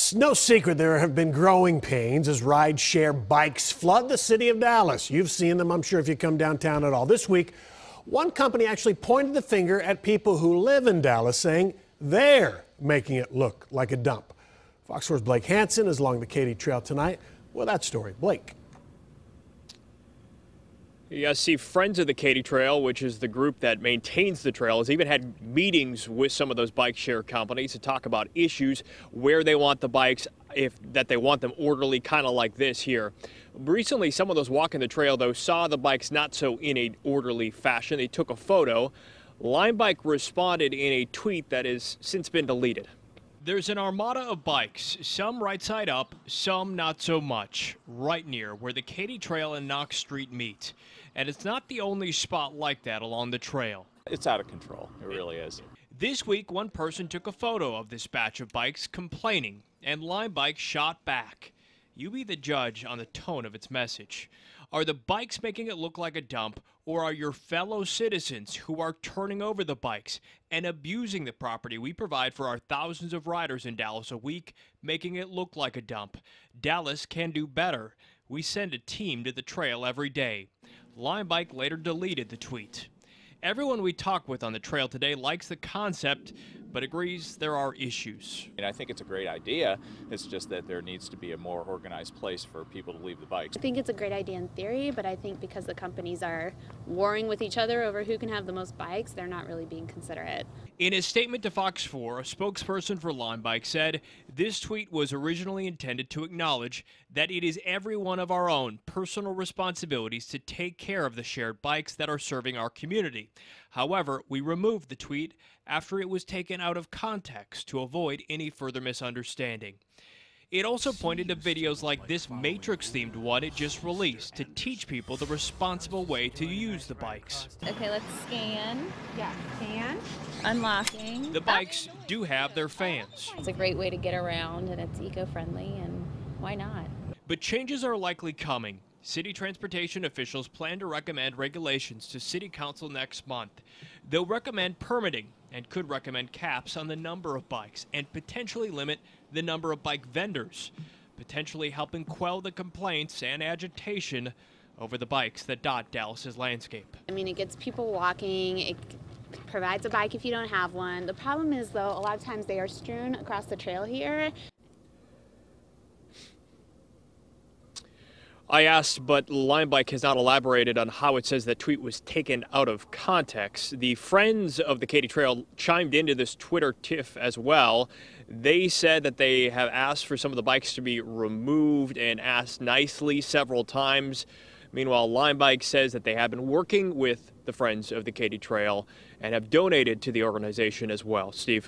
It's no secret there have been growing pains as ride-share bikes flood the city of Dallas. You've seen them, I'm sure, if you come downtown at all. This week, one company actually pointed the finger at people who live in Dallas, saying they're making it look like a dump. Fox 4's Blake Hansen is along the Katy Trail tonight with that story. Blake. Yeah, see, Friends of the Katy Trail, which is the group that maintains the trail, has even had meetings with some of those bike share companies to talk about issues, where they want the bikes, that they want them orderly, kind of like this here. Recently, some of those walking the trail, though, saw the bikes not so in an orderly fashion. They took a photo. LimeBike responded in a tweet that has since been deleted. There's an armada of bikes, some right side up, some not so much, right near where the Katy Trail and Knox Street meet. And it's not the only spot like that along the trail. It's out of control. It really is. This week, one person took a photo of this batch of bikes complaining, and LimeBike shot back. You be the judge on the tone of its message. Are the bikes making it look like a dump, or are your fellow citizens who are turning over the bikes and abusing the property we provide for our thousands of riders in Dallas a week, making it look like a dump? Dallas can do better. We send a team to the trail every day. LimeBike later deleted the tweet. Everyone we talk with on the trail today likes the concept, but agrees there are issues. And I think it's a great idea. It's just that there needs to be a more organized place for people to leave the bikes. I think it's a great idea in theory, but I think because the companies are warring with each other over who can have the most bikes, they're not really being considerate. In a statement to Fox 4, a spokesperson for LimeBike said this tweet was originally intended to acknowledge that it is every one of our own personal responsibilities to take care of the shared bikes that are serving our community. However, we removed the tweet after it was taken out of context to avoid any further misunderstanding. It also pointed to videos like this Matrix-themed one it just released to teach people the responsible way to use the bikes. Okay, let's scan. Yeah, scan. Unlocking. The bikes do have their fans. It's a great way to get around, and it's eco-friendly, and why not? But changes are likely coming. City transportation officials plan to recommend regulations to City Council next month. They'll recommend permitting and could recommend caps on the number of bikes and potentially limit the number of bike vendors, potentially helping quell the complaints and agitation over the bikes that dot Dallas's landscape. I mean, it gets people walking, it provides a bike if you don't have one. The problem is, though, a lot of times they are strewn across the trail here. I asked, but LimeBike has not elaborated on how it says that tweet was taken out of context. The Friends of the Katy Trail chimed into this Twitter tiff as well. They said that they have asked for some of the bikes to be removed and asked nicely several times. Meanwhile, LimeBike says that they have been working with the Friends of the Katy Trail and have donated to the organization as well. Steve.